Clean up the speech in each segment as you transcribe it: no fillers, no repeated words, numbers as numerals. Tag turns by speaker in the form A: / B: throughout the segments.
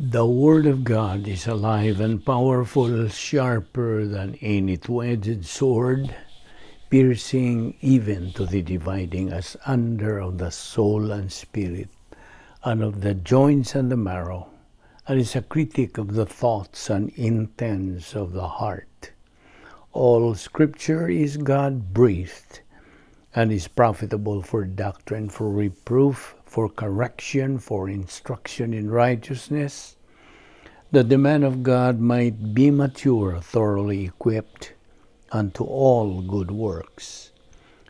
A: The Word of God is alive and powerful, sharper than any two-edged sword, piercing even to the dividing asunder of the soul and spirit, and of the joints and the marrow, and is a critic of the thoughts and intents of the heart. All Scripture is God-breathed, and is profitable for doctrine, for reproof, for correction, for instruction in righteousness, that the man of God might be mature, thoroughly equipped unto all good works.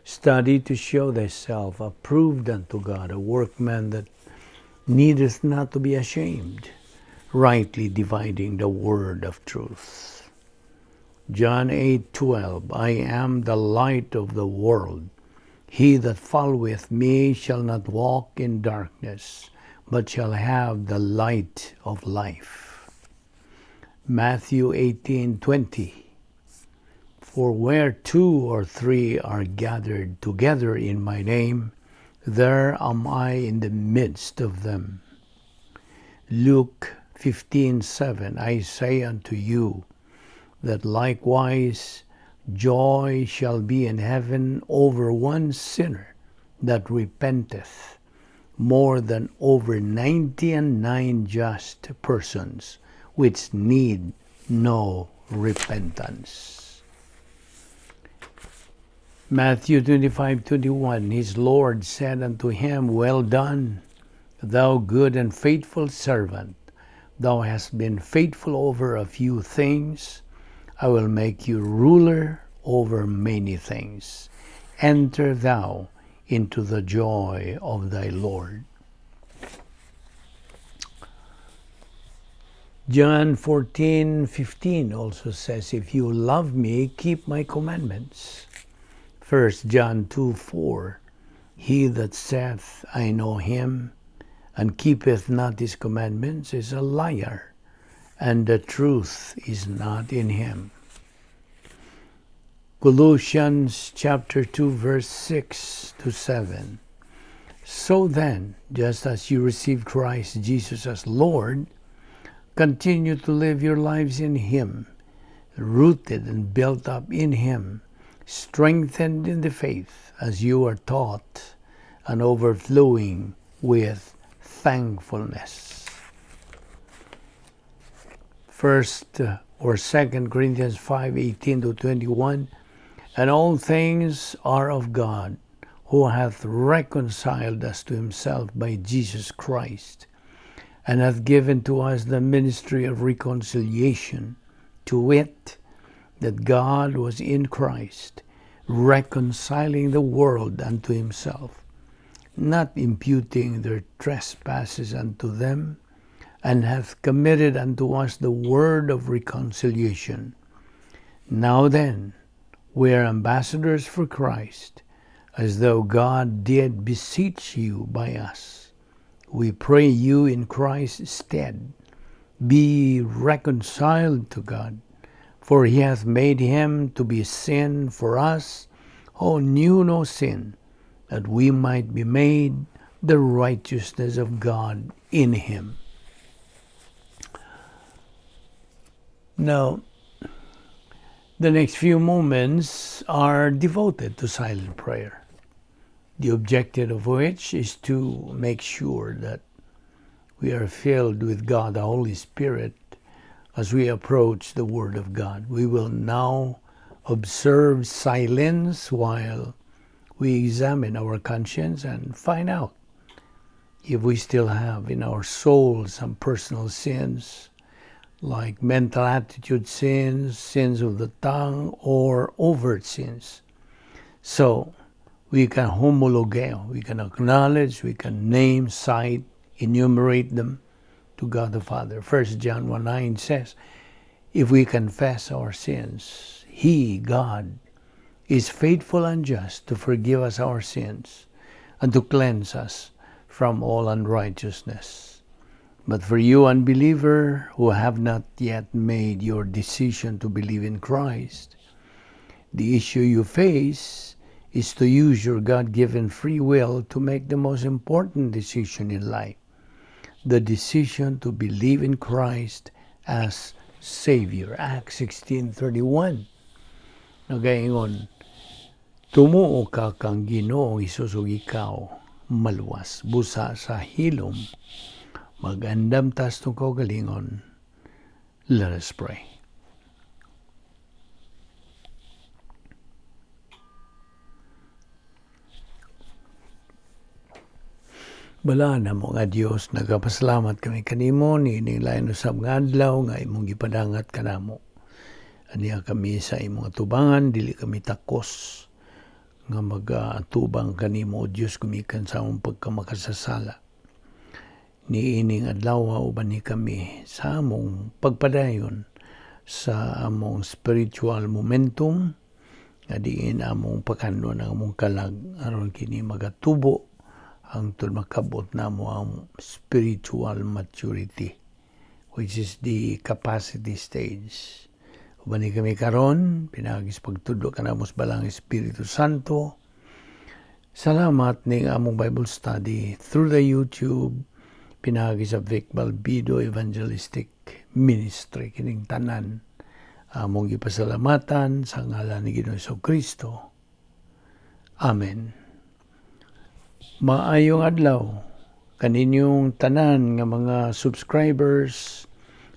A: Study to show thyself approved unto God, a workman that needeth not to be ashamed, rightly dividing the word of truth. John 8:12, I am the light of the world. He that followeth me shall not walk in darkness, but shall have the light of life. Matthew 18:20, for where two or three are gathered together in my name, there am I in the midst of them. Luke 15:7, I say unto you, that likewise joy shall be in heaven over one sinner that repenteth, more than over 99 just persons which need no repentance. Matthew 25:21, his Lord said unto him, well done, thou good and faithful servant. Thou hast been faithful over a few things. I will make you ruler over many things. Enter thou into the joy of thy Lord. John 14:15 also says, if you love me, keep my commandments. 1 John 2:4, he that saith, I know him, and keepeth not his commandments, is a liar, and the truth is not in him. Colossians chapter 2, verse 6-7. So then, just as you received Christ Jesus as Lord, continue to live your lives in him, rooted and built up in him, strengthened in the faith as you are taught, and overflowing with thankfulness. 2 Corinthians 5:18-21, and all things are of God, who hath reconciled us to himself by Jesus Christ, and hath given to us the ministry of reconciliation, to wit, that God was in Christ, reconciling the world unto himself, not imputing their trespasses unto them, and hath committed unto us the word of reconciliation. Now then, we are ambassadors for Christ, as though God did beseech you by us. We pray you in Christ's stead, be reconciled to God, for he hath made him to be sin for us, who knew no sin, that we might be made the righteousness of God in him. Now, the next few moments are devoted to silent prayer, the objective of which is to make sure that we are filled with God, the Holy Spirit, as we approach the Word of God. We will now observe silence while we examine our conscience and find out if we still have in our soul some personal sins, like mental attitude sins, sins of the tongue, or overt sins. So we can homologeo, we can acknowledge, we can name, cite, enumerate them to God the Father. 1 John 1:9 says, if we confess our sins, he, God, is faithful and just to forgive us our sins and to cleanse us from all unrighteousness. But for you, unbeliever, who have not yet made your decision to believe in Christ, the issue you face is to use your God-given free will to make the most important decision in life, the decision to believe in Christ as Savior. Acts 16:31. Nagaingon, tumuo ka kang Ginoong Hesus ug ikaw maluwas busa sa hilom. Magandam tas tong kaugalingon. Let us pray. Bala na mo nga Dios, nagapasalamat kami kanimo nining lain usab nga adlaw nga imong gipadangat kanamo. Aniya kami sa imong atubangan, dili kami takos nga magatubang kanimo Dios gumikan sa among pagkamakasasala. Niining adlaw uban ni kami sa among pagpadayon sa among spiritual momentum nga diin among pakanon ang among kalag aron kini magatubo hangtod makabot namo ang spiritual maturity, which is the capacity stage. Uban ni kami karon pinagis pagtudlo kanamo sa balang Espiritu Santo. Salamat ning among Bible study through the YouTube pinagi sa Vic Balbido Evangelistic Ministry kining tanan. Among gipasalamatan sa ngalan ni Ginoong Jesucristo. Amen. Maayong adlaw kaninyong tanan nga mga subscribers,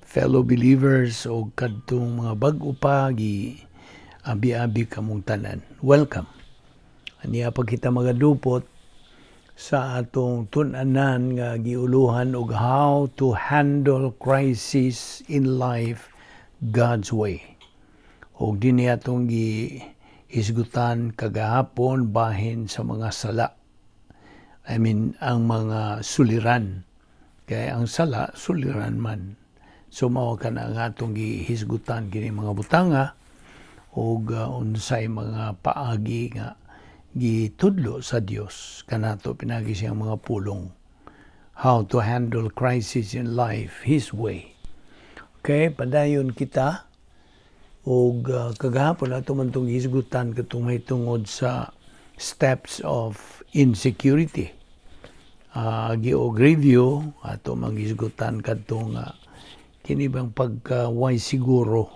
A: fellow believers o kadtong mga bag-o pa abi-abi kamong tanan. Welcome. Aniya pag kita magadupot sa atong tun-anan nga giuluhan og how to handle crisis in life God's way. Og dinhi atong gihisgutan kagahapon bahin sa mga sala. Ang mga suliran. Kaya ang sala, suliran man. So mao kana ang atong gihisgutan kini mga butanga og unsay mga paagi nga gitudlo sa Dios kanato pinagi siyang mga pulong. How to handle crisis in life His way. Okay, padayon kita og kagahapon ato man tong gihisgutan katong may tungod sa steps of insecurity. Giog review ato maghisgutan kadtong kini bang pagka-wise siguro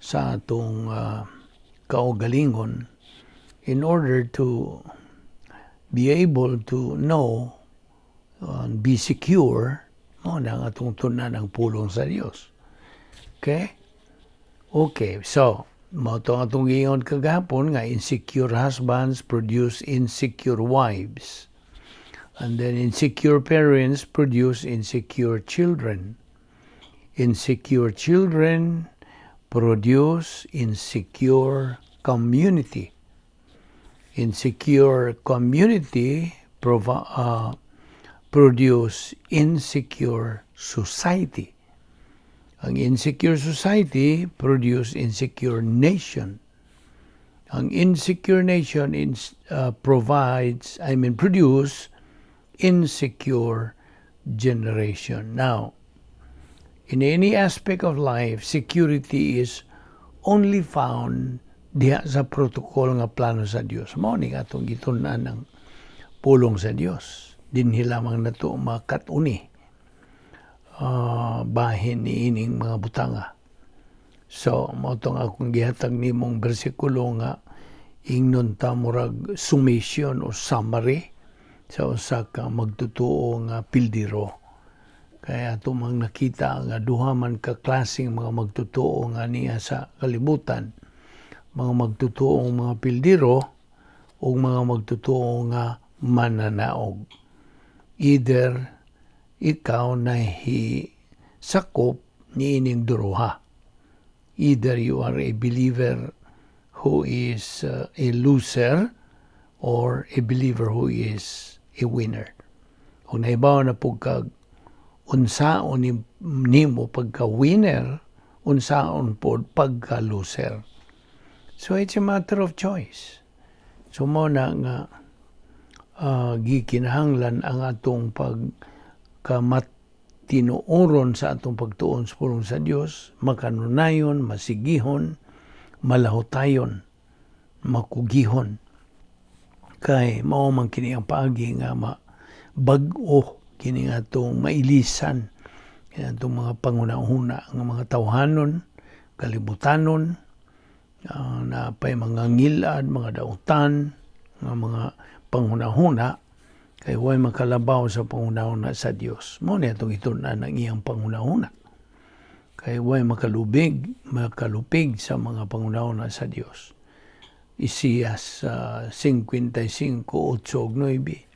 A: sa atong kaugalingon in order to be able to know and be secure mo na atong tunan ang pulong sa Dios. Okay, so mao to atong giingon kagahapon nga insecure husbands produce insecure wives. And then insecure parents produce insecure children. Insecure children produce insecure community. Insecure community produce insecure society. Ang insecure society produce insecure nation. Ang insecure nation produce insecure generation. Now, in any aspect of life, security is only found diha sa protocol nga plano sa Dios. Mao ni atong gitun-an ang pulong sa Dios. Dinhi lamang nato makatuni bahin ni ining mga butanga. So, mao tong akong gihatag nimong bersikulo nga ingnon ta murag summation o summary sa usa ka magtutuo nga pildiro. Kaya tumang nakita nga duha man ka klaseng mga magtutuo nga niya sa kalibutan. Mga magtutuong mga pildiro o mga magtutuo nga mananaog. Either ikaw na sakop ni ining duruha. Either you are a believer who is a loser or a believer who is a winner. Kung naibaw na pagka unsaon nimo pagka-winner, unsaon po pagka-loser. So it's a matter of choice. So mo na nga gikinahanglan ang atong pagkamatinuoron sa atong pagtuon sa pulong sa Dios, makanunayon, masigihon, malahutayon, makugihon. Kay mao man kini ang paagi nga bag-o kini atong mailisan, kini atong mga pangunahuna ng mga tawhanon, kalibutanon, na pa'y mga ngilad, mga dautan, mga pangunahuna, kay huwag makalabaw sa pangunahuna sa Dios. Mo niya itong itunan ng iyang pangunahuna. Kay huwag makalupig sa mga pangunahuna sa Dios. Isiyas 55:8-9.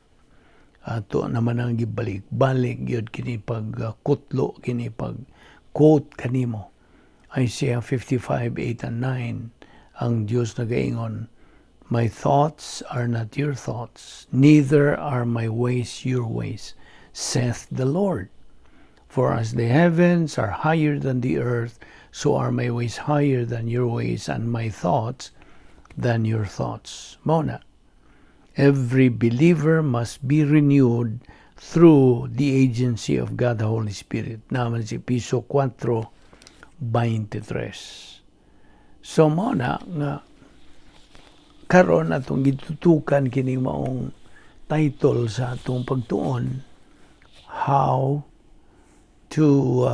A: Ato naman ang gibalik-balik yun kini pagkutlo, kini pag-quote kanimo. Isaiah 55:8-9, ang Diyos nagaingon, "My thoughts are not your thoughts, neither are my ways your ways, saith the Lord. For as the heavens are higher than the earth, so are my ways higher than your ways, and my thoughts than your thoughts." Mona, every believer must be renewed through the agency of God the Holy Spirit. Naman si Piso 4:23. So mona nga karon atong gitutukan kini maong title sa atong pagtuon, how to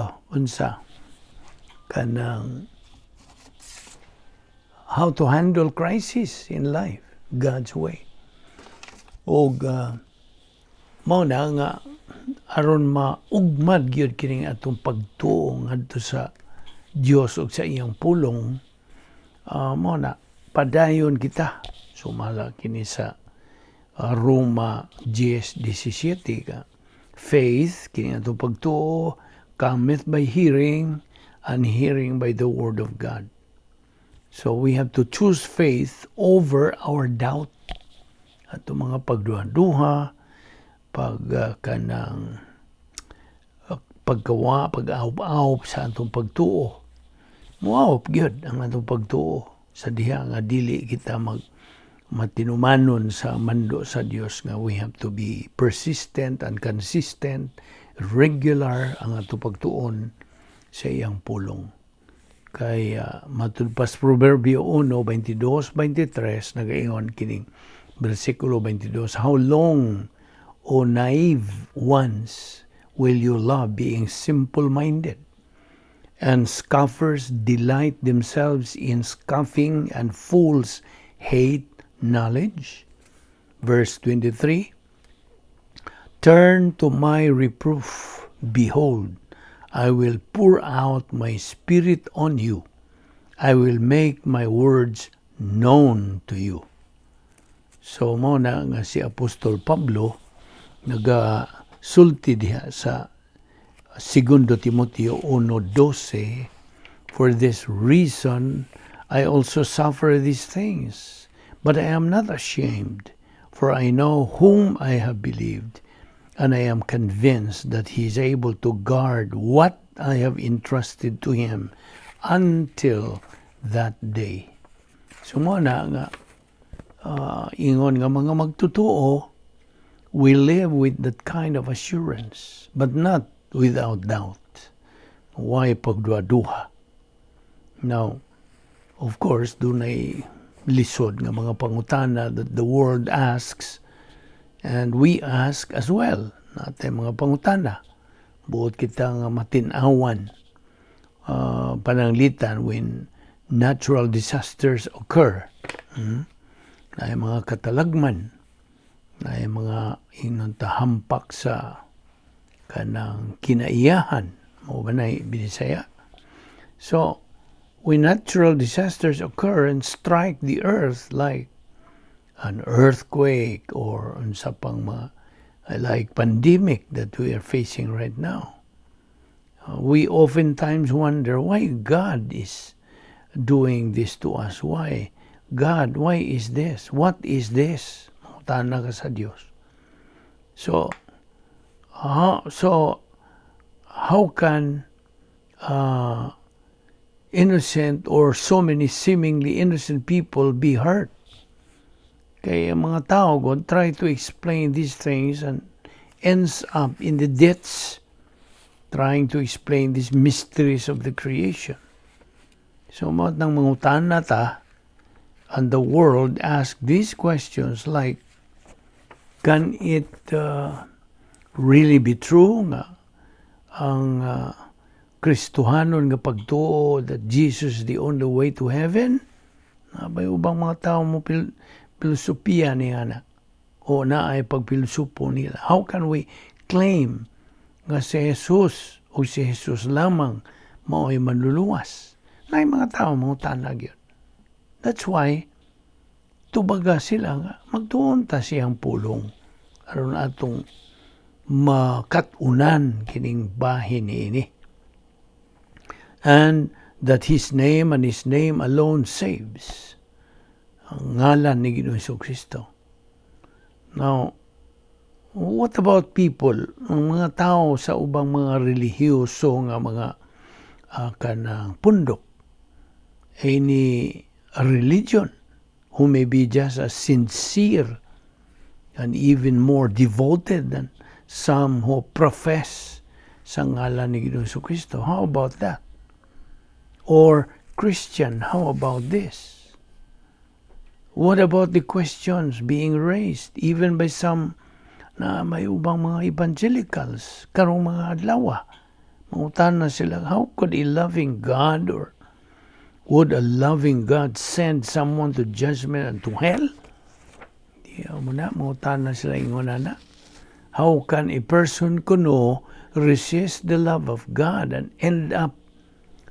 A: how to handle crisis in life God's way. Og mao na nga aron maugmad gyud kini atong pagtuo ngadto sa Dios ug sa iyang pulong, mao na padayon kita sumala kini sa Roma 10:17 ka. Faith kini atong pagtuo cometh by hearing, and hearing by the word of God. So we have to choose faith over our doubt. Ato mga pagduha-duha, pag-awp sa atong pagtuo. Muawp gyud ang atong pagtuo sa diha nga dili kita matinumanon sa mando sa Dios, nga we have to be persistent and consistent, regular ang atong pagtuon sa iyang pulong. Kay matud pas Proverbio 1:22-23 nagaingon kining versikulo 22, "How long, O naive ones, will you love being simple-minded? And scoffers delight themselves in scoffing, and fools hate knowledge." Verse 23, "Turn to my reproof, behold, I will pour out my spirit on you. I will make my words known to you." So mo na nga si Apostol Pablo nagasulti diha sa 2 Timoteo 1:12, "For this reason I also suffer these things, but I am not ashamed, for I know whom I have believed, and I am convinced that he is able to guard what I have entrusted to him until that day." So mo na nga ingon nga mga magtutuo, we live with that kind of assurance, but not without doubt. Why pagduha-duha? Now, of course, dunay lisod nga mga pangutana that the world asks, and we ask as well. Natay mga pangutana. Buot kita nga matinawan pananglitan when natural disasters occur. Na mga katalagman, na mga inuntahampak sa kanang kinaiyahan, mo ba na Bisaya? So, when natural disasters occur and strike the earth like an earthquake or unsa pang like pandemic that we are facing right now, we oftentimes wonder why God is doing this to us. Why? God, why is this? What is this? Tana ka sa Diyos. So how can innocent or so many seemingly innocent people be hurt? Kaya mga tao try to explain these things and ends up in the ditch trying to explain these mysteries of the creation. So mga nang mangutan na ta, and the world ask these questions like, can it really be true nga ang Kristohanon nga pagtuo that Jesus is the only way to heaven? May ubang mga tao mo filosofiya niya na o na ay pagpilosopo nila. How can we claim nga si Jesus o si Jesus lamang mao'y manluluwas? Na mga tao mga tanag yun. That's why tubaga sila nga magtuon ta siyang pulong aron atong makatunan kining bahin niini. And that His name and His name alone saves. Ang ngalan ni Ginoong Jesucristo. Now, what about people, ang mga tao sa ubang mga relihiyoso nga mga kanang pundok, any religion who may be just as sincere and even more devoted than some who profess sa ngalan ni Ginoong Jesucristo? How about that? Or Christian, how about this? What about the questions being raised even by some na may ubang mga evangelicals, karong mga adlaw? Mangutan na sila, how could a loving God or would a loving God send someone to judgment and to hell? Di mo na, mangutan na sila ingon na. How can a person kuno resist the love of God and end up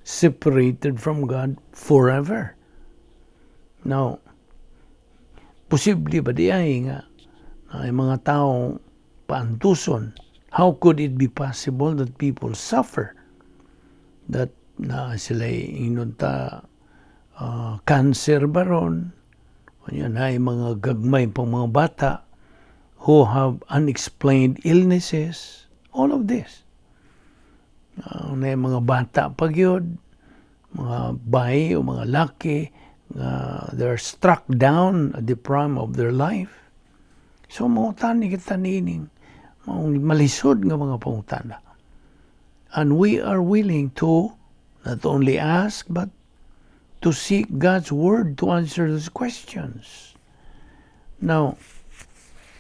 A: separated from God forever? Now, posible ba di ay nga ay mga tao paantuson? How could it be possible that people suffer? That na sila'y inunta cancer baron, yan ay mga gagmay pang mga bata who have unexplained illnesses, all of this. Na mga bata pagyod, mga bayi o mga laki, they're struck down at the prime of their life. So mangutani kita nining, malisod nga mga pangutana. And we are willing to not only ask but to seek God's word to answer those questions. Now,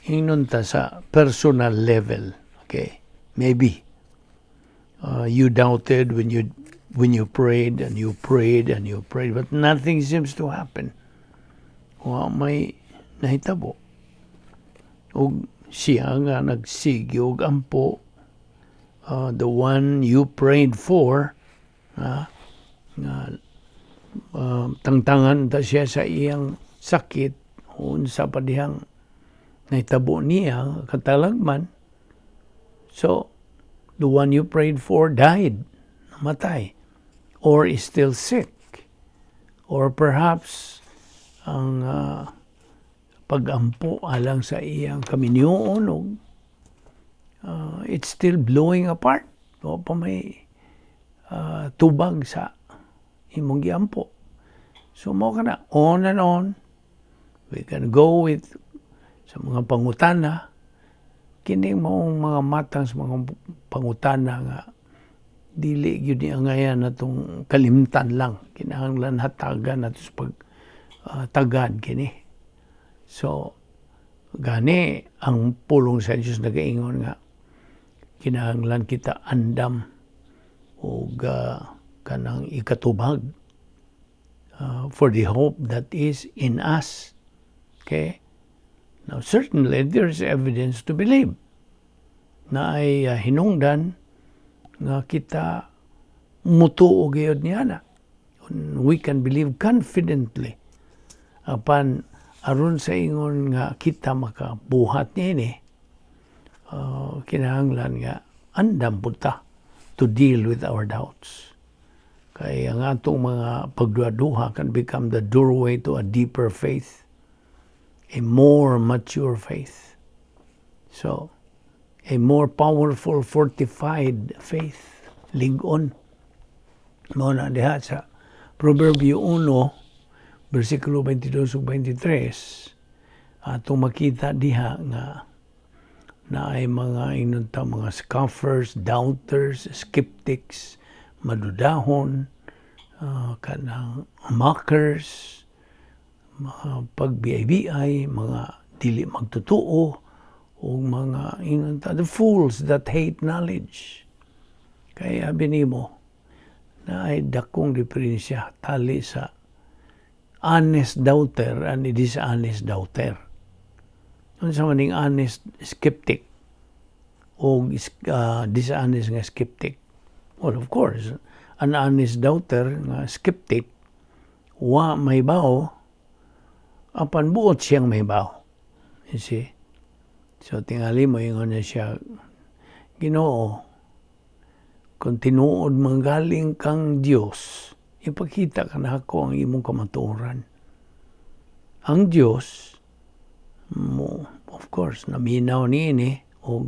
A: inunta sa personal level, okay? Maybe you doubted when you prayed and you prayed and you prayed, but nothing seems to happen. May nahitabo. O siya nga nagsigi og ampo, the one you prayed for, tangtangan ta siya sa iyang sakit, unsa pa dihang nahitabo niya katalagman. So, the one you prayed for died, namatay, or is still sick. Or perhaps, ang pag-ampo alang sa iyang kaminyoon, it's still blowing apart. O pa may tubag sa imong giampo. So, mo ka na, on and on, we can go with sa mga pangutana, kining mga matang sa mga pangutana nga dili gyud ni angayan natong kalimtan lang, kinahanglan hatagan nato sa tagad kini. So gani ang pulong sa Dios nagaingon nga kinahanglan kita andam og kanang ikatubag for the hope that is in us. Okay? Now, certainly, there's evidence to believe na ay hinungdan nga kita mutuo gayud niya na. We can believe confidently apan aron sa ingon nga kita makabuhat niini, kinahanglan nga andam punta to deal with our doubts. Kaya ang atong mga pagduha-duha can become the doorway to a deeper faith, a more mature faith. So, a more powerful, fortified faith. Lig-on. Muna diha sa Proverbio 1, versikulo 22 ug 23, atong makita diha nga na ay mga inunta mga scoffers, doubters, skeptics, madudahon, kanang mockers, mga pagbiay-biay, mga dili magtutuo, o mga the fools that hate knowledge. Kaya binimo na ay dakong diferensya tali sa honest doubter and dishonest doubter. Unsa man ning honest skeptic o dishonest nga skeptic? Well, of course, an honest doubter nga skeptic wa may bao apan buot siyang may bao. You see? So tingali mo ingon na siya, Ginoo, kung tinuod manggaling kang Dios, ipakita ka na ako ang imong kamatuoran. Ang Dios mo, of course, naminaw niini o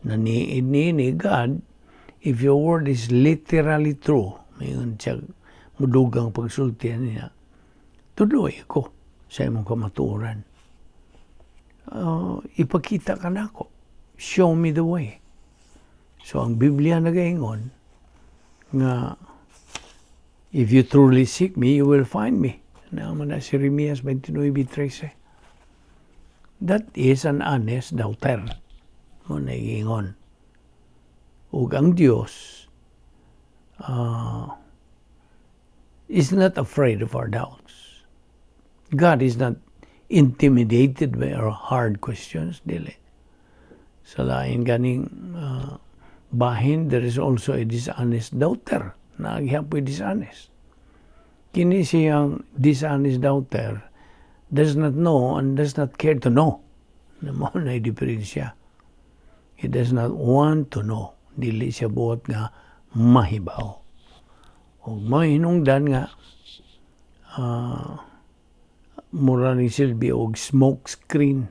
A: naniid niini, God, if your word is literally true, mayon siya mudugang pagsultihan niya, tuloy ko sa imong kamatuoran. Ipakita ka na ako. Show me the way. So, ang Biblia nagaingon nga, if you truly seek me, you will find me. Naman na si Jeremias 29:13. That is an honest doubter. Mo nagaingon. Ug ang Dios is not afraid of our doubts. God is not intimidated by our hard questions, dili. Sa lain ganing bahin, there is also a dishonest doubter. Naghihapoy dishonest. Kini siyang dishonest doubter does not know and does not care to know. Naman na diferensya. He does not want to know. Dili siya buot nga mahibaw. O mahinungdan nga mura ni silbi og smoke screen.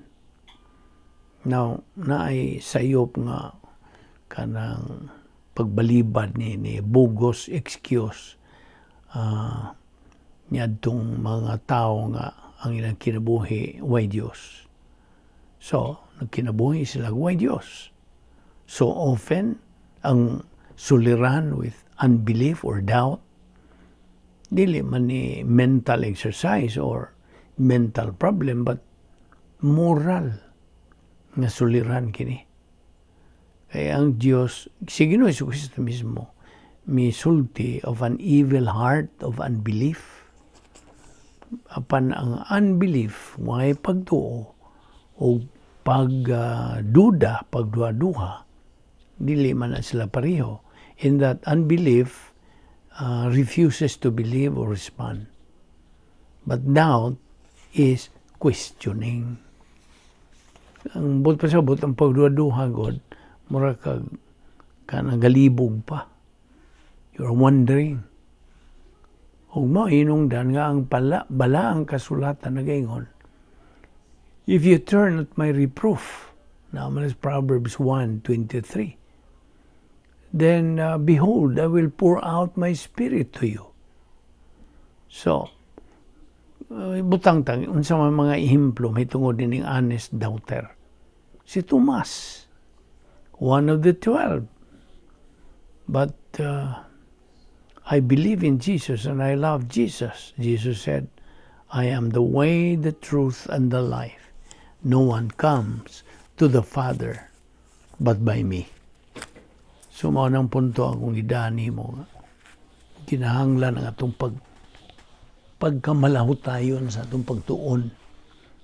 A: Now, naay sayop nga kanang pagbalibad ni bogus excuse niadtong mga tao nga ang ilang kinabuhi way Dios. So, nagkinabuhi sila way Dios. So often, ang suliran with unbelief or doubt, dili man ni mental exercise or mental problem, but moral nga suliran kini. Kaya ang Diyos, si Ginoo Jesucristo mismo, misulti of an evil heart of unbelief. Apan ang unbelief, may pagtuo o pagduda, pagduha-duha, dili man na sila pareho. In that unbelief refuses to believe or respond. But doubt is questioning. Ang but pa sabot, ang pagduha-duha, God, mura ka nagalibog pa. You're wondering. Huwag mo inungdan nga ang bala ang kasulatan na gaingon. If you turn at my reproof, naman is Proverbs 1:23, then behold, I will pour out my spirit to you. So, butang-tang, unsa man mga ehemplo, may tungod din ng honest doubter. Si Tomas, one of the 12. But I believe in Jesus and I love Jesus. Jesus said, I am the way, the truth, and the life. No one comes to the Father but by me. So, maunang punto akong idani mo. Kinahanglan ang atong pagkamalahutayon sa atong pagtuon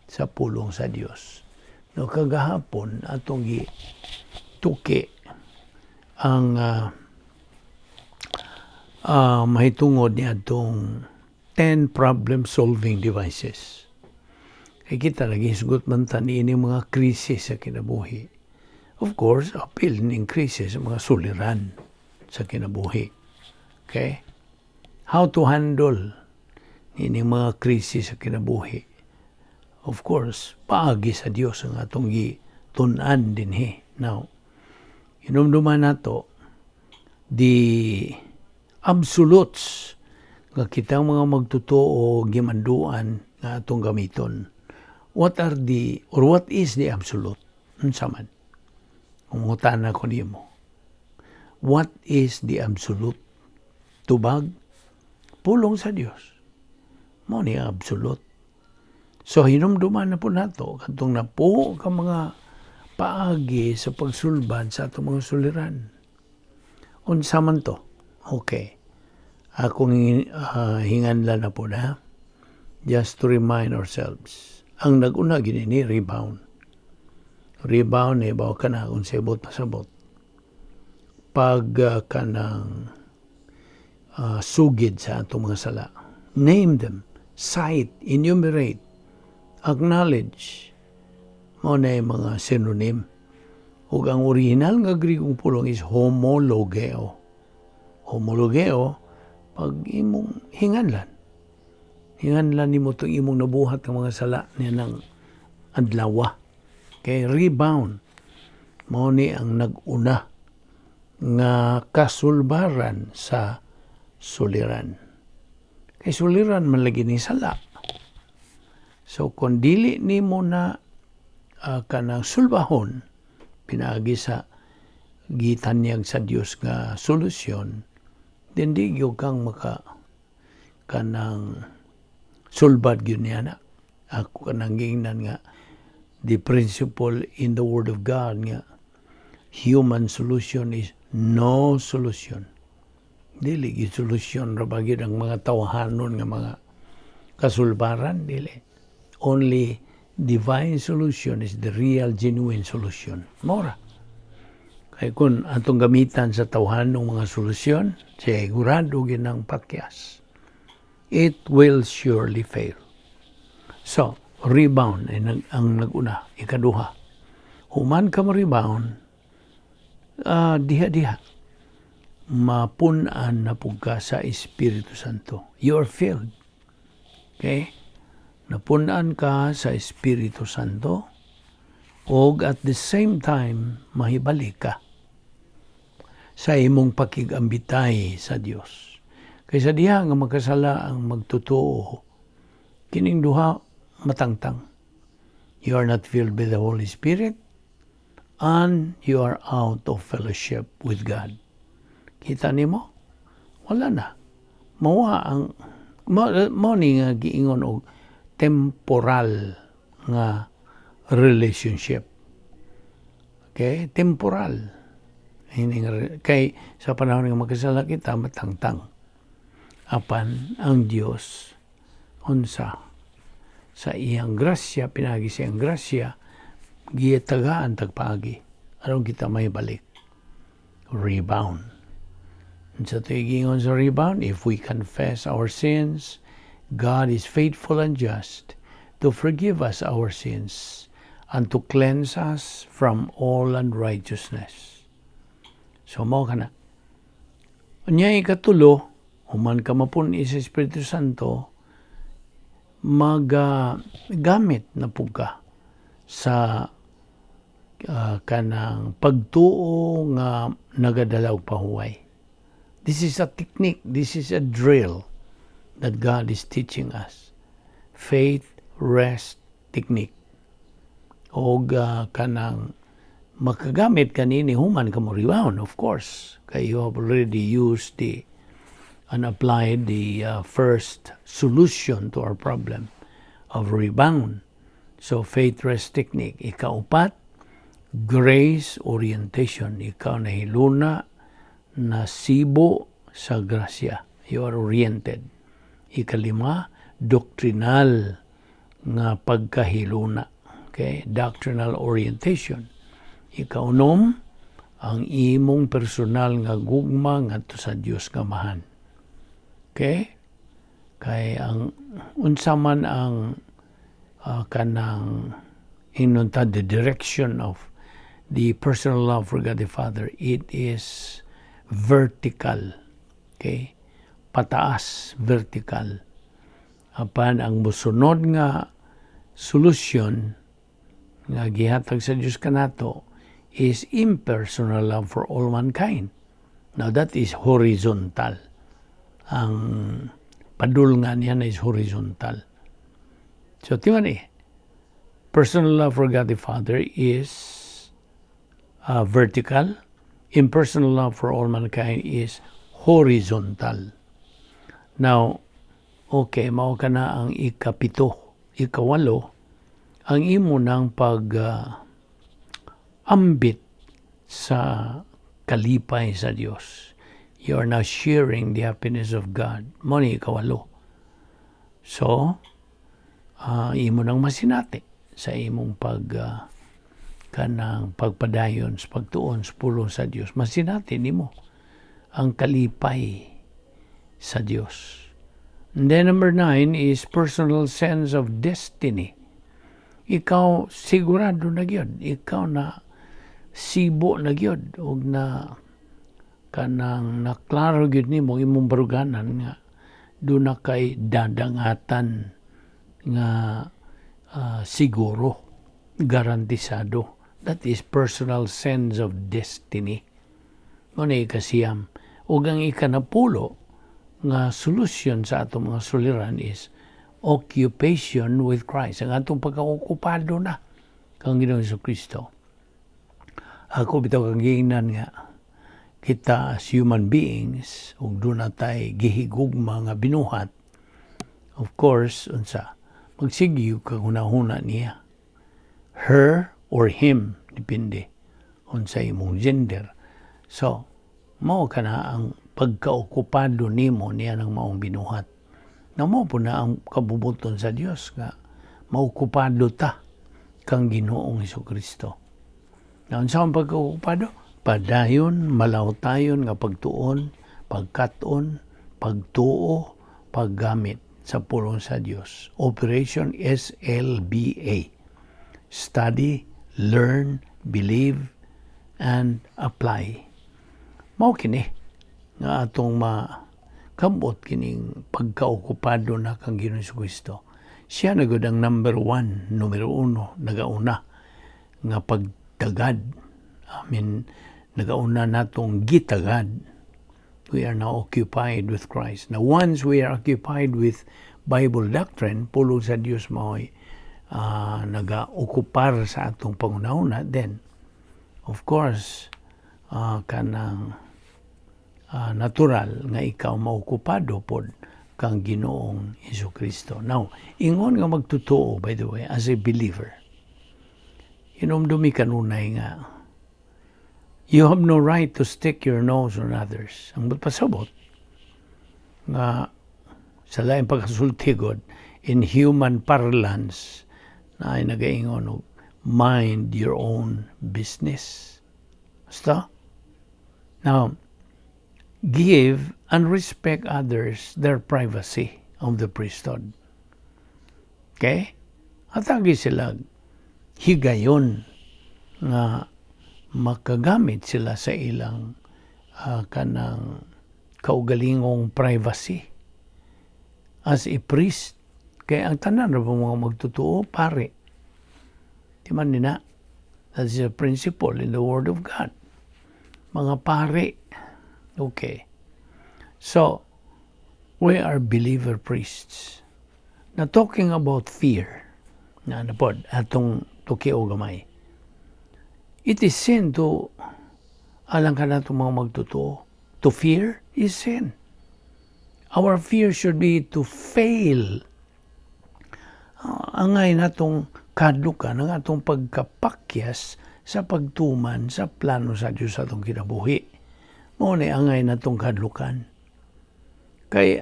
A: sa pulong sa Dios. No, kagahapon atong tuki ang mahitungod ni atong 10 problem-solving devices. Kaya kita lagi sugot man taniin yung mga krisis sa kinabuhi. Of course, appeal ng krisis sa mga suliran sa kinabuhi. Okay? How to handle ini mga krisis sa kinabuhi. Of course, paagi sa Dios ang atong gitunan din Now, inumduman nato the absolutes nga kitang mga magtotoo gimanduan nga atong gamiton. What is the absolute? Unsa man? Umutan ako nimo. What is the absolute? Tubag, pulong sa Dios. Mao ni absolute. So hinumduman na po nato kadtong napo ka mga paagi sa pagsulbad sa atong mga suliran. Unsa man to? Okay. Akong hinganlan na po na. Just to remind ourselves. Ang nag-una gini rebound. Rebound bawa ka na kung sabot pasabot. Pag kanang sugid sa atong mga sala. Name them. Cite. Enumerate. Acknowledge. Mao na yung mga synonym. Ug ang original nga Grigong pulong is homologeo. Homologeo, pag imong hinganlan. Hinganlan nimo itong imong nabuhat ng mga sala niya ng adlawa. Okay, rebound. Mao ni ang nag-una nga kasulbaran sa suliran. Kay suliran man lagi ni sala. So kung dili nimo na kanang sulbahon pinaagi sa gitanyag sa Dios nga solusyon, then di gyud kang kanang sulbad gyud niya na. Ako kanang giingnan nga the principle in the Word of God nga human solution is no solution. Dili gyud solusyon ra ba gyud ang mga tawahanon nga mga kasulbaran, dili. Only divine solution is the real, genuine solution. Mora. Kaya kung atong gamitan sa tawhanong mga solusyon, sigurado ginang pakyas. It will surely fail. So, rebound ay ang nag-una. Ikaduha. Human ka ma-rebound, diha-diha. Mapunan na pugka sa Espiritu Santo. You are filled. Okay? Napunan ka sa Espiritu Santo o at the same time mahibalik ka sa imong pakigambitay sa Dios. Kaysa diha nga magkasala ang magtotoo, kining duha matangtang. You are not filled with the Holy Spirit and you are out of fellowship with God. Kita nimo? Wala na. Mawa ang mo ni nga giingon og temporal nga relationship. Okay? Temporal. Kay sa panahon nga magkasala kita, matangtang. Apan ang Dios unsa sa iyang grasya, pinagi sa iyang grasya, giyatagaan tagpaagi. Aron kita may balik. Rebound. Sa tingin sa rebound, if we confess our sins, God is faithful and just to forgive us our sins and to cleanse us from all unrighteousness. So, mao ka na. Unya ikatulo, human ka mapuni sa Espiritu Santo, gamit na pugka sa kanang pagtuo nga nagadalaw pahuway. This is a technique, this is a drill that God is teaching us. Faith, rest, technique. O kanang makagamit kanini human ka mo rebound, of course. Kaya you have already used and applied the first solution to our problem of rebound. So, faith, rest, technique. Ikaupat, grace, orientation. Ikaw na hiluna na sibo sa grasya. You are oriented. Ikalima, doctrinal nga pagkahiluna. Okay? Doctrinal orientation. Ikaunom, ang imong personal nga gugma ngadto sa Dios nga mahan. Okay? Kay ang unsa man ang kanang inuntad the direction of the personal love for God the Father, it is vertical. Okay? Pataas, vertical. Apan ang musunod nga solusyon nga gihatag sa Dios kanato is impersonal love for all mankind. Now that is horizontal. Ang padulngan niya is horizontal. So timan personal love for God the Father is vertical. Impersonal love for all mankind is horizontal. Now, okay, mao ka na ang ikapito. Ikawalo, ang imo ng ambit sa kalipay sa Dios. You are now sharing the happiness of God. Mo ni ikawalo. So, imo nang masinati sa imong kanang pagpadayon sa pagtuon sa pulong sa Dios. Masinati nimo ang kalipay sa Dios. And then number 9 is personal sense of destiny. Ikaw sigurado na gyud, ikaw na sibo na gyud ug na kanang naklaro gyud nimo imong baruganan nga do na kay dadangatan nga siguro, garantisado. That is personal sense of destiny. Muna ikasiyam. Ug ang ikanapulo nga solusyon sa atong mga suliran is occupation with Christ. Ang atong pagkaokupado na kang Ginoong Jesucristo. Ako bitaw kang giingnan nga kita as human beings ug doon na tayo gihigugma nga binuhat. Of course, unsa magsigyo kang hunahuna niya. Her or him, depende unsa imong gender. So, mao kana ang pagkaokupado nimo niya ng maong binuhat. Na mo po na ang kabubuton sa Dios nga maokupado ta kang Ginoong Jesucristo. Na unsa ang pagkaokupado? Padayon, malawtayon nga pagtuon, pagkaton, pagtuo, paggamit sa pulong sa Dios. Operation SLBA. Study, learn, believe, and apply. Mao kini nga atong makabot kining pagkaokupado na kang Ginoong Jesucristo. Siya na gud ang number 1, numero 1, nagauna nga pagtagad. Nagauna natong gitagad. We are now occupied with Christ. Now, once we are occupied with Bible doctrine, pulong sa Dios mao'y nag-okupar sa atong pangunahuna, then, of course, kanang natural nga ikaw maokupado pod kang Ginoong Jesucristo. Now, ingon nga magtotoo, by the way, as a believer, inumdumi kanunay nga, you have no right to stick your nose on others. Ang pasabot nga sa laing pagkasultigod in human parlance na ay nagaingon mind your own business. Basta? Now, give and respect others their privacy of the priesthood. Okay? At agi sila higayon nga makagamit sila sa ilang kanang kaugalingong privacy as a priest. Kaya ang tanan na mga magtotoo, pare. Di man nina, that is a principle in the Word of God. Mga pare. Okay. So, we are believer priests. Now, talking about fear, na napod, atong tuki o gamay. It is sin to, alang ka na itong mga magtotoo, to fear is sin. Our fear should be to fail. Angay na itong kadlukan, ang atong pagkapakyas sa pagtuman sa plano sa Diyos sa itong kinabuhi. Muna angay na itong kadlukan. Kaya,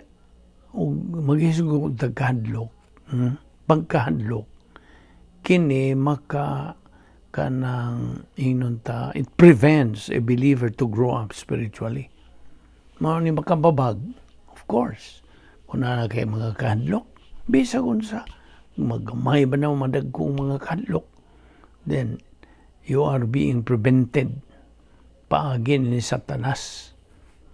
A: mag-isugod ng kadlok, pagkahadlok, kini kanang inunta, it prevents a believer to grow up spiritually. Mao ni makababag, of course. Kung na kay mga kahadlok, bisa kung sa magmay ba na madagkong mga kahadlok, then you are being prevented paagin ni Satanas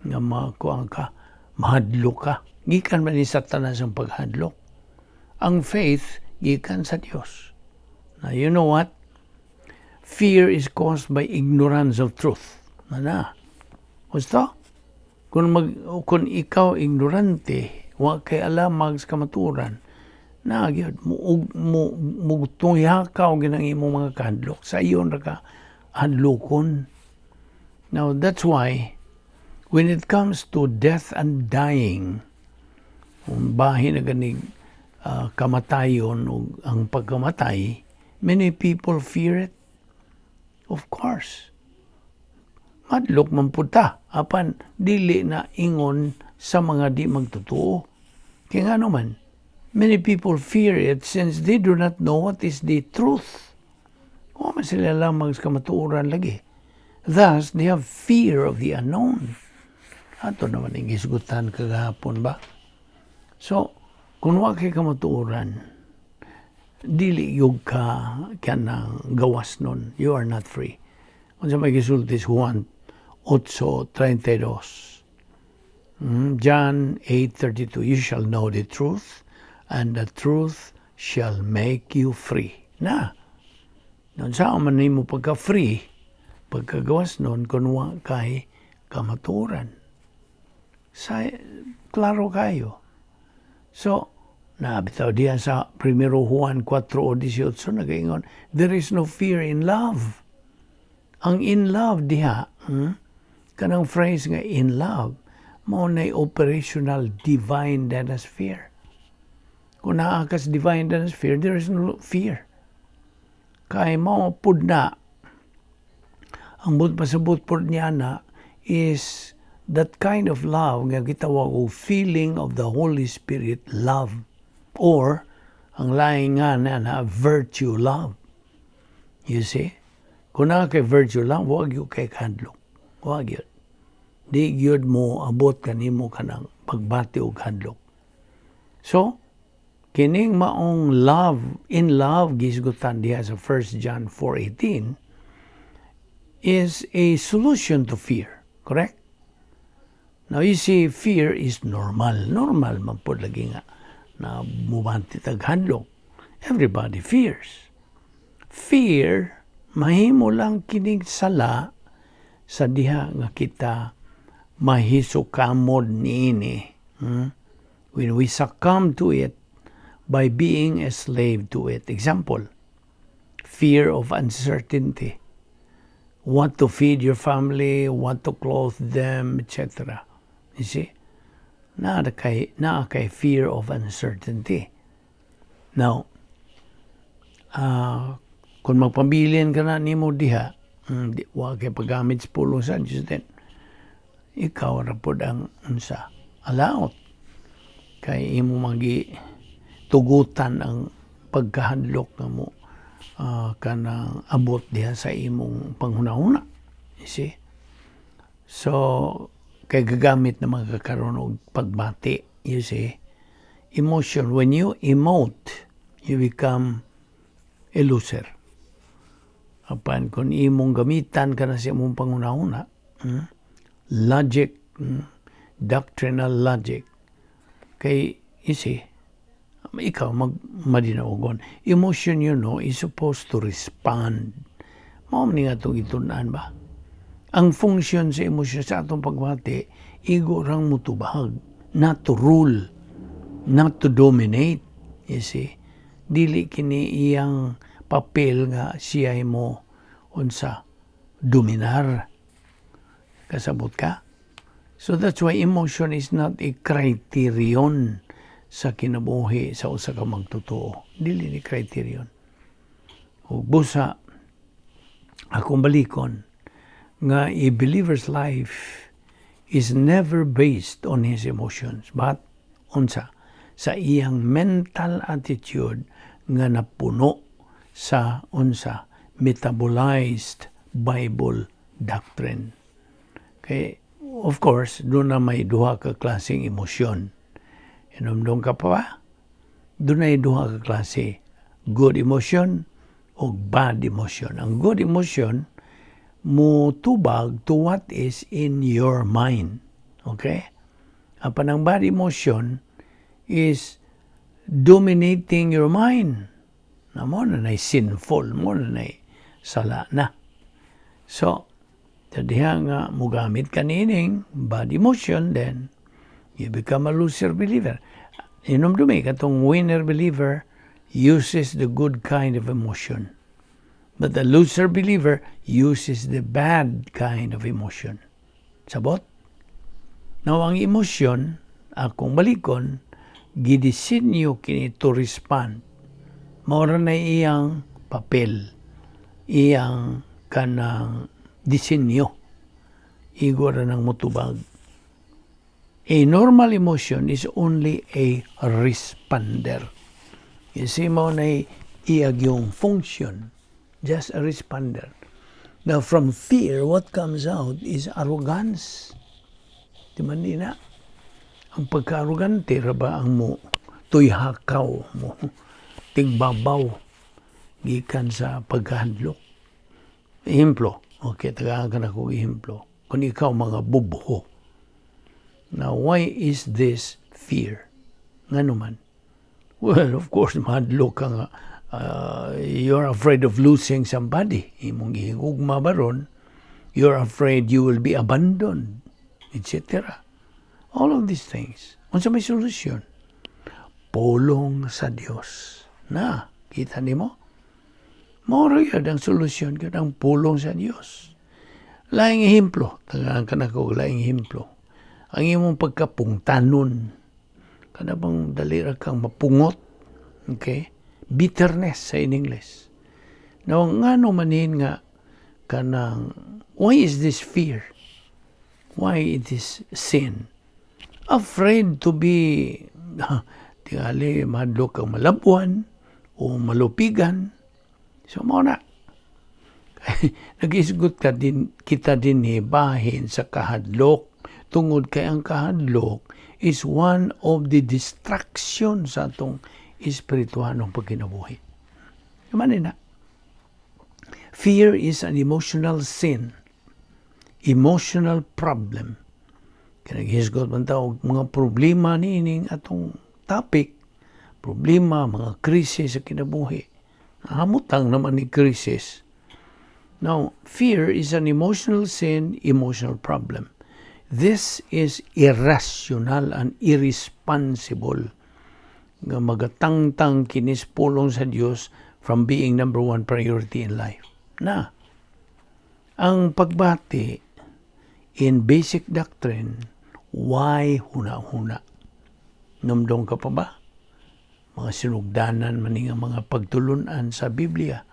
A: nga makuang ka, mahadlok ka. Gikan ba ni Satanas ang paghadlok? Ang faith, gikan sa Diyos. Now, you know what? Fear is caused by ignorance of truth. Gusto? Kung ikaw ignorante, wa kay alamag sa kamaturan, gyud mugtong yakaw ginang imong mga kahadlok. Sa iyon ra ka hadlokon. Now, that's why, when it comes to death and dying, bahin na ganig kamatayon o ang pagkamatay, many people fear it. Of course. Madlok man puta, apan dili na ingon sa mga di magtotoo. Kaya nga naman, many people fear it since they do not know what is the truth. O man sila lamang sa kamatuoran lagi. Thus, they have fear of the unknown. Ato naman ang isgutan kagahapon ba? So, kung wa kay kamatuoran, dili yug ka kanang gawas nun. You are not free. Kung sa may gisulti sa Juan 8:32. John 8:32, you shall know the truth, and the truth shall make you free. Na, nun saan man mo pagka-free, pagkagawas nun, kunwa kay kamaturan. Klaro kayo. So, nabitaw diyan sa 1 Juan 4:18, nagaingon, there is no fear in love. Ang in love diha, kanang phrase nga in love, mao na operational divine denosphere. Kung naakas divine denosphere, there is no fear. Kay mao pud na, ang pasabot pud niya na is that kind of love nga gitawag og feeling of the Holy Spirit love, or ang laing nga na virtue love. You see? Kung na kay virtue love, wag yung kay kadlok. Wag yun. Di yun mo abot kanimo kanang pagbati og hadlok. So, kining maong love, in love, gisgutan diha sa 1 John 4:18, is a solution to fear. Correct? Now, you see, fear is normal. Normal man po lagi nga na mubanti taghadlok. Everybody fears. Fear, mahimo lang kining sala sa diha nga kita mahisukamod niini. When we succumb to it by being a slave to it. Example, fear of uncertainty. What to feed your family, what to clothe them, etc. You see? Naa kay fear of uncertainty. Now, kung magpabilin ka na nimo diha, wa kay paggamit sa pulong sa Diyos din, ikaw rapod ang unsa allowed kay imo magi tugutan ang pagkahadlok nga mo kanang abot diha sa imong panghunahuna. You see? So, kay gagamit na magkakaroon og pagbati. You see? Emotion. When you emote, you become a loser. Apan kung imong gamitan ka na sa imong panghunahuna, logic, doctrinal logic, kay, you see, ikaw madinawagon. Emotion, you know, is supposed to respond. Mao man nga itong itunan ba? Ang function sa emosyon sa atong pagbati, igo rang mutubahag, not to rule, not to dominate. You see? Dili kini iyang papel nga siya mo unsa dominar. Kasabot ka? So that's why emotion is not a criterion sa kinabuhi sa usa ka magtotoo. Dili ni criterion. Ug busa akong balikon nga a believer's life is never based on his emotions, but unsa sa iyang mental attitude nga napuno sa unsa metabolized Bible doctrine. Kay of course, doon na may duha ka klaseng emosyon. Inumdum ka pa ba? Doon na may duha ka klase. Good emotion o bad emotion. Ang good emotion, mutubag to what is in your mind. Okay? Apan ang bad emotion is dominating your mind. Na mo na sinful, mo na sala na. So, diha nga mugamit kanining bad emotion, then you become a loser believer. Inumdumi katong winner believer uses the good kind of emotion, but the loser believer uses the bad kind of emotion. Sabot? Now, ang emotion, akong balikon, gidisinyo kini to respond. Maura na iyang papel, iyang kanang disenyo igora ng mutubag. A normal emotion is only a responder. You see mo na iyag yung function, just a responder. Now from fear, what comes out is arrogance. Di man na? Ang pagka-arrogante, raba ang mo, tuy hakaw mo, tigbabaw, gikan sa pagkahadlok. Ehemplo, okay, tagaan ka na kong ehemplo. Kung ikaw mga bubho. Now, why is this fear? Nga naman? Well, of course, mahadlok ka nga. You're afraid of losing somebody. Imong gihugma baron, you're afraid you will be abandoned, etc. All of these things. Unsa may solusyon? Pulong sa Dios. Na, kita nimo? Mao yun ang solusyon ko ang pulong sa Dios. Laing ehemplo, tagaan ka na ko laing ehemplo. Ang imong pagkapungtanon, kada bang dalira kang mapungot, okay? Bitterness sa in English. Now, nga no manin nga kanang, why is this fear? Why it is sin? Afraid to be, tingali, madlok kang malabuan o malupigan. So, mo na. Nag-isgot ka din, kita din bahin sa kahadlok. Tungod kay ang kahadlok is one of the distractions sa atong espirituhanong pagkinabuhi. Manin na. Fear is an emotional sin. Emotional problem. Kinaghisgot man tao mga problema niining atong topic. Problema, mga krisis sa kinabuhi. Hamutang naman ni krisis. Now, fear is an emotional sin, emotional problem. This is irrational and irresponsible nga magatangtang kinis pulong sa Dios from being number one priority in life. Na, ang pagbati in basic doctrine, why huna-huna? Namdong ka pa ba? Mga sinugdanan maning mga pagtulunan sa Biblia.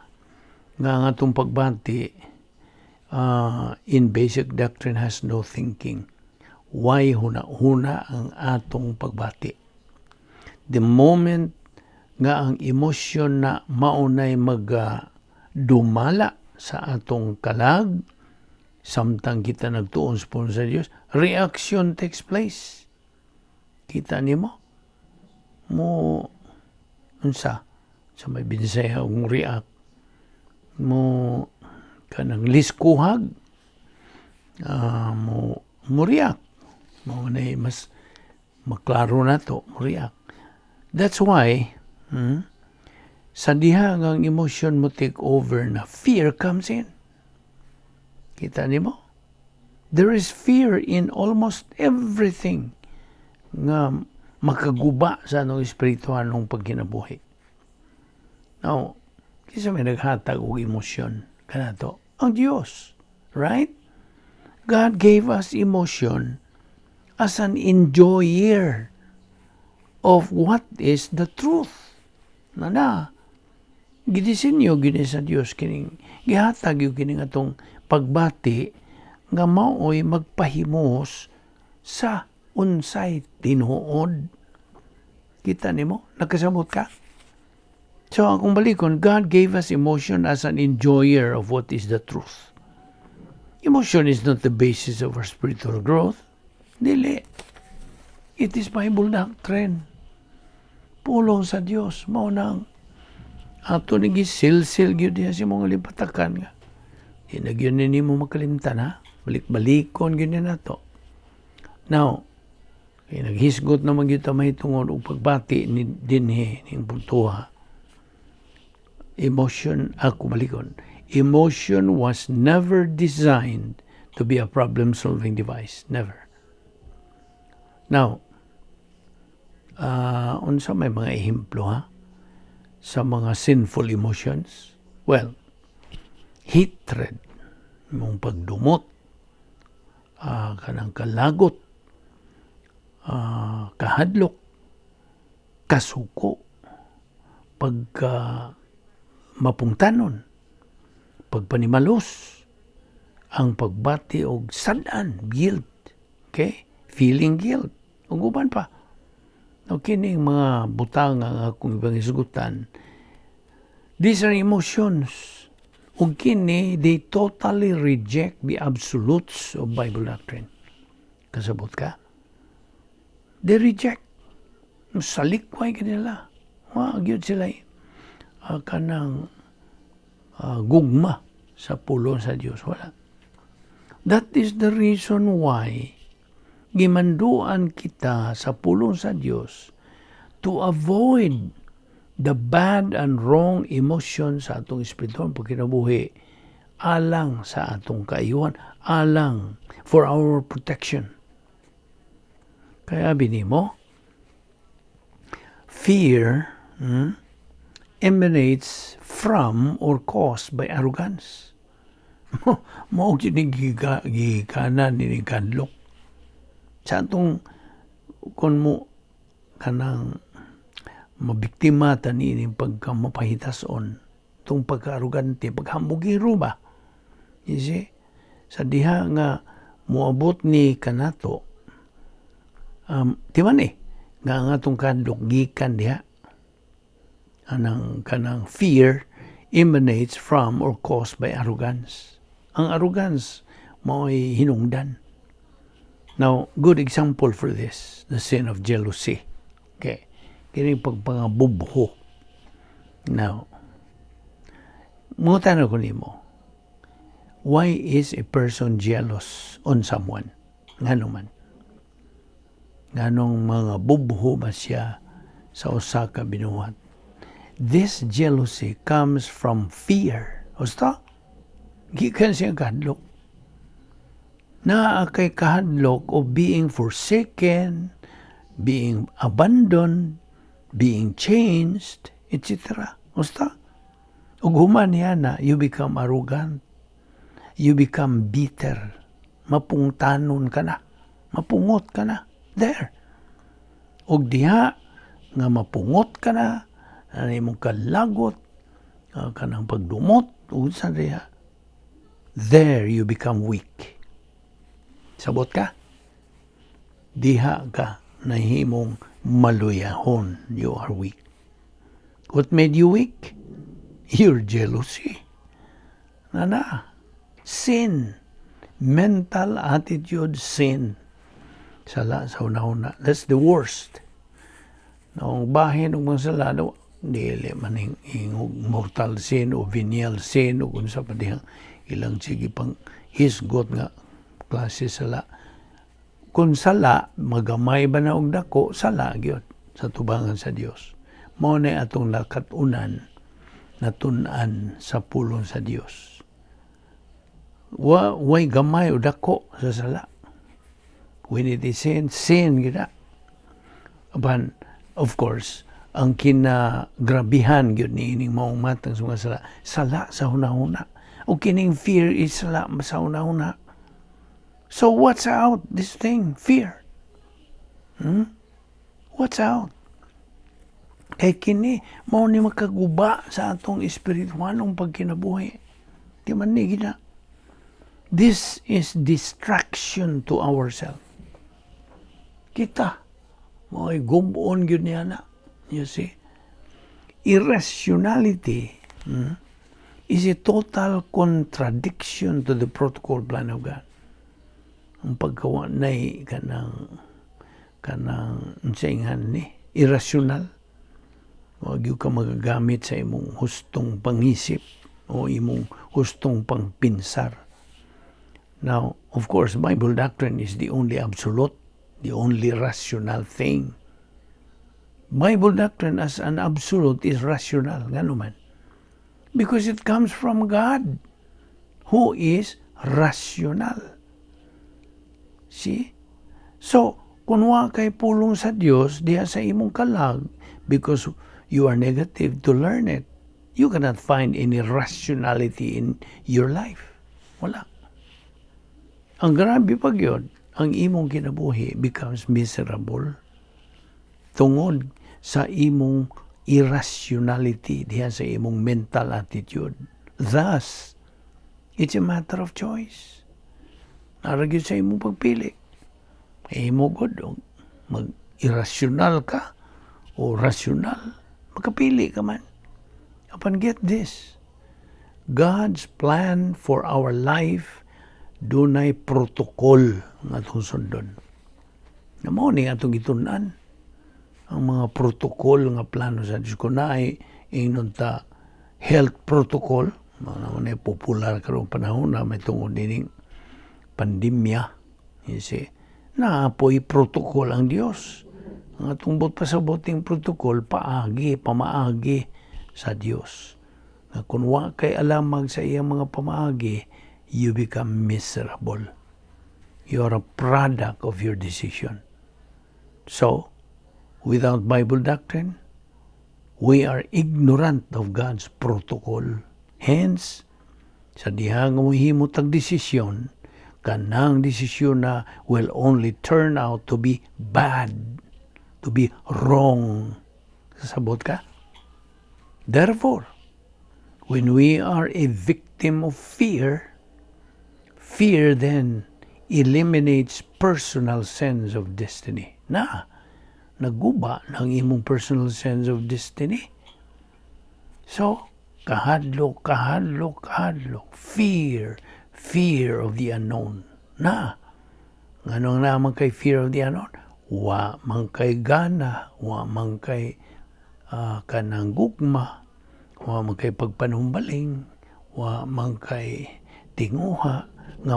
A: Nga ang atong pagbati in basic doctrine has no thinking. Why huna-huna ang atong pagbati? The moment nga ang emosyon na maunay dumala sa atong kalag, samtang kita nagtuon sa Dios, reaction takes place. Kita nimo? Mo, unsa? Sa may binisaya ang react. Mo, kanang liskuhag. Mo react. Mo na mas maklaro na to, mo react. That's why, sa diha ang emotion mo take over na fear comes in. Kita nimo? There is fear in almost everything nga makaguba sa anong espirituhanong pagkinabuhi. Now, kisa may naghatag og emosyon kanato ang Dios, right? God gave us emotion as an enjoyer of what is the truth. Gidisenyo gini sa Dios kining gihatag yung kining atong pagbati nga mao'y magpahimos sa unsay tinuod. Kita nimo? Nakasamot ka? So, akong balikon, God gave us emotion as an enjoyer of what is the truth. Emotion is not the basis of our spiritual growth. Dili. It is Bible doctrine. Pulong sa Dios. Maunang ato nigi silsil gyud diha si mga lipatakan nga. Di na gyud nimo makalimtan ha. Balik-balikon gyud na to. Now, naghisgot naman gyud ta mahitungod og pagbati ni dinhi ning puntuha. Emotion was never designed to be a problem-solving device. Never. Now, unsa may mga ehemplo ha sa mga sinful emotions? Well, hatred, mong pagdumot, kanang kalagot, kahadlok, kasuko, pagka mapungtanon, pagpanimalos, ang pagbati og sad-an, guilt. Okay? Feeling guilt. Ug uban pa. Kining mga butang nga akong ibang isgutan, these are emotions. Ug kini, they totally reject the absolutes of Bible doctrine. Kasabot ka? They reject. Salikway kanila. Gyud sila kanang gugma sa pulong sa Dios. Wala. That is the reason why gimanduan kita sa pulong sa Dios to avoid the bad and wrong emotions sa atong espiritual pagkinabuhi, alang sa atong kaayuhan, alang for our protection. Kaya binimo, fear emanates from or caused by arrogance. Mao gid gikanan ni kadlok. Sa atong kun mo kanang mabiktima tani ning pagkamapahitason, tong pagka-arugante, paghambugiro ba? You see? Sa diha nga moabot ni kanato, timan nga ang atong kadlok gikan diha. Kanang fear emanates from or caused by arrogance. Ang arrogance mao'y hinungdan. Now, good example for this, the sin of jealousy. Okay. Kini pagpangabubho. Now, mutan ako nimo, why is a person jealous on someone? Ngano man? Nganong mga bubho ba siya sa usa ka binuhat? This jealousy comes from fear. Osta? Gikan siya kadlok. Na kay kahadlok of being forsaken, being abandoned, being changed, etc. Osta? Ug human niya na, you become arrogant. You become bitter. Mapungtanon ka na. Mapungot ka na. There. Ug diha nga mapungot ka na, mong kalagot, kanang pagdumot, ug sa diha, there you become weak. Sabot ka? Diha ka nahimong maluyahon. You are weak. What made you weak? Your jealousy. Sin. Mental attitude, sin. Sala sa una-una. That's the worst. Noong bahin ng mga sala, dili man mortal sin o venial sin o kung sa padihang ilang sige pang hisgot nga klase sala. Kung sala, magamay ba na og dako, sala gyud sa tubangan sa Dios. Mao na atong lakatunan na tun-an sa pulong sa Dios. Way gamay o dako sa sala. When it is sin gina. Aban, of course, ang kinagrabihan gyud ni ining maong matang sa mga sala sa hunahuna. O kining fear is sala sa hunahuna. So what's out this thing? Fear. What's out? Kay kini mao ni makaguba sa atong espiritualong pagkinabuhi. Di man ni gina. This is distraction to ourselves. Kita mo'y gumon gyud niya na. You see? Irrationality is a total contradiction to the protocol plan of God. Ang paggawa na'y kanang saingan ni irrational. Huwag yung ka magagamit sa imong hustong pangisip o imong hustong pangpinsar. Now, of course, Bible doctrine is the only absolute, the only rational thing. Bible doctrine as an absolute is rational. Ngano man? Because it comes from God, who is rational. See? So, kung wa kay pulong sa Dios diha sa imong kalag, because you are negative to learn it, you cannot find any rationality in your life. Wala. Ang grabe pag yun, ang imong kinabuhi becomes miserable tungod sa imong irrationality diha sa imong mental attitude. Thus, It's a matter of choice. Naragyo sa imong pagpili. Imo god mag-irrasyonal ka o rasyonal, makapili ka man. Upon get this, God's plan for our life dunay protocol nga atong sundon. Namo ni atong gitun-an ang mga protocol nga plano sa Diyos. Kung naay ingnon ta health protocol, mga popular karong panahon na may tungod dining pandemya. Naapoy protocol ang Diyos. Ang atong pasaboting protocol, pamaagi sa Diyos. Na kung wa kay alamag sa iyang mga pamaagi, you become miserable. You are a product of your decision. So, without Bible doctrine, we are ignorant of God's protocol. Hence, sa dihang mo himutang desisyon, kanang desisyon na will only turn out to be bad, to be wrong. Sasabot ka? Therefore, when we are a victim of fear, fear then eliminates personal sense of destiny. Naguba ng imong personal sense of destiny. So, kahadlok, fear of the unknown. Nganong naman kay fear of the unknown? Wa man kay gana, wa man kay kanang gugma, wa man kay pagpanumbaling, wa man kay tinguha nga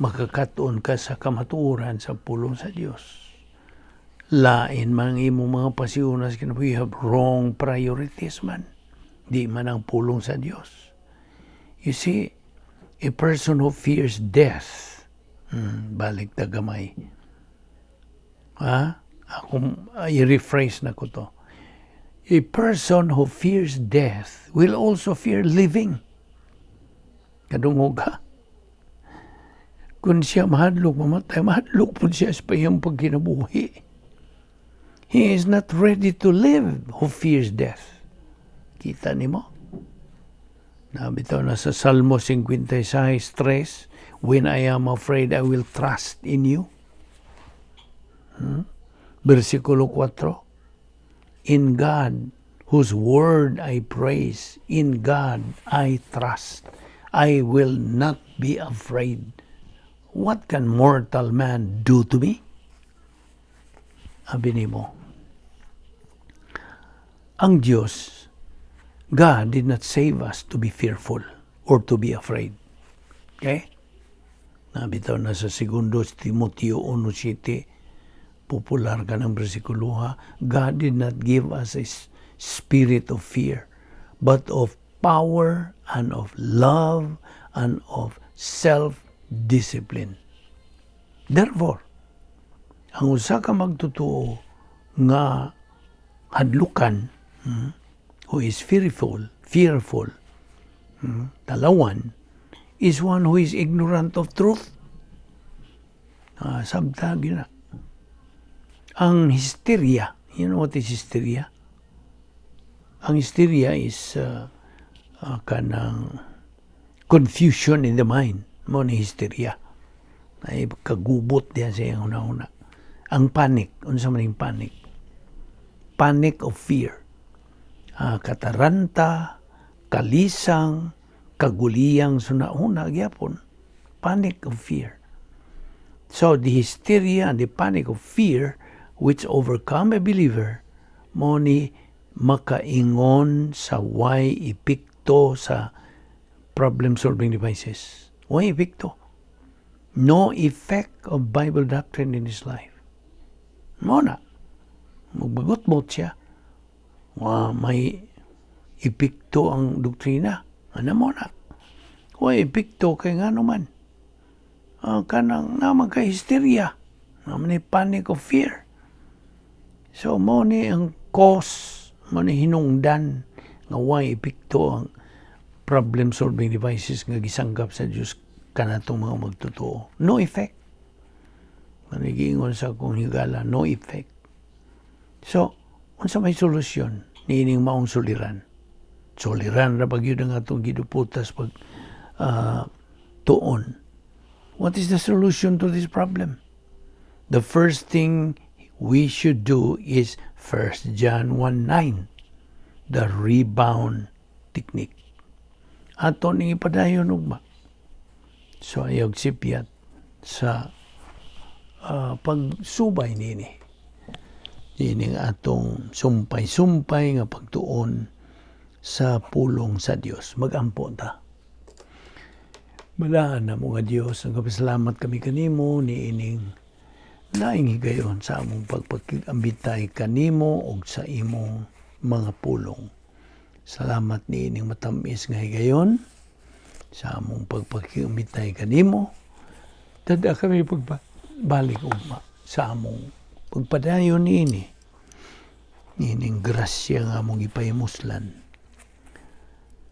A: makakatuon ka sa kamatuoran sa pulong sa Dios. Lain man imong mga pasiunas kinabuhi, you have wrong priorities man. Di man ang pulong sa Dios. You see, a person who fears death, balik ta gamay. I-rephrase na ko to. A person who fears death will also fear living. Kadungog ka. Kung siya mahadlok mamatay, mahadlok po siya sa iyang pagkinabuhi. He is not ready to live who fears death. Kita ni mo? Nabitaw na sa Salmo 56:3, when I am afraid, I will trust in you. Versikulo 4, in God, whose word I praise, in God I trust. I will not be afraid. What can mortal man do to me? Sabi ni mo, ang Diyos, God did not save us to be fearful or to be afraid. Okay? Nabitaw na sa 2 Timoteo 1:7, popular ka ng bersikulo, God did not give us a spirit of fear, but of power and of love and of self-discipline. Therefore, ang usa ka magtutuo nga hadlukan, who is fearful, talawan, is one who is ignorant of truth. Sabtag yun na. Ang hysteria, you know what is hysteria? Ang hysteria is kanang confusion in the mind. Mo ni hysteria. Ay kagubot diya sa iyang una-una. Ang panic, unsa man yung panic? Panic of fear. Kataranta, kalisang, kaguliyang suna-una gyapon. Panic of fear. So the hysteria and the panic of fear which overcome a believer, mo ni makaingon sa why epekto sa problem-solving devices. Why epekto? No effect of Bible doctrine in his life. Muna, magbagot-bot siya. May epekto ang doktrina. Ano mo na? Why epekto kay nga naman? Kanang naman kay hysteria. Naman ni panic of fear. So, mo ni ang cause, mo ni hinungdan nga why epekto ang problem-solving devices nga gisanggap sa Diyos kanatong mga magtotoo. No effect. Manigingon sa akong higala, no effect. So, unsa may solusyon niining maong suliran? Suliran ra pag yun ang atong giduputas pag tuon. What is the solution to this problem? The first thing we should do is 1 John 1:9, the rebound technique. Ato ning ipadayon ugma. So ayog sipyat sa pagsubay nini. Dining atong sumpay-sumpay nga pagtuon sa pulong sa Dios. Magampo ta. Balaan na mo nga Dios, ang kapasalamat kami kanimo ni ining laing higayon sa among pagpakigambitay kanimo og sa imong mga pulong. Salamat ni ining matamis nga higayon sa among pagpakigambitay kanimo. Tada kami pagbalik ugma sa among pagpadayon niini. Nining grasya nga among ipahimuslan.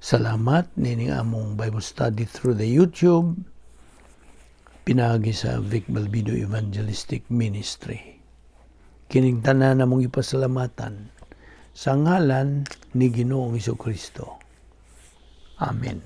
A: Salamat nining among Bible study through the YouTube. Pinagi sa Vic Balbido Evangelistic Ministry. Kining tanan namong ipasalamatan sa ngalan ni Ginoong Hesukristo. Amen.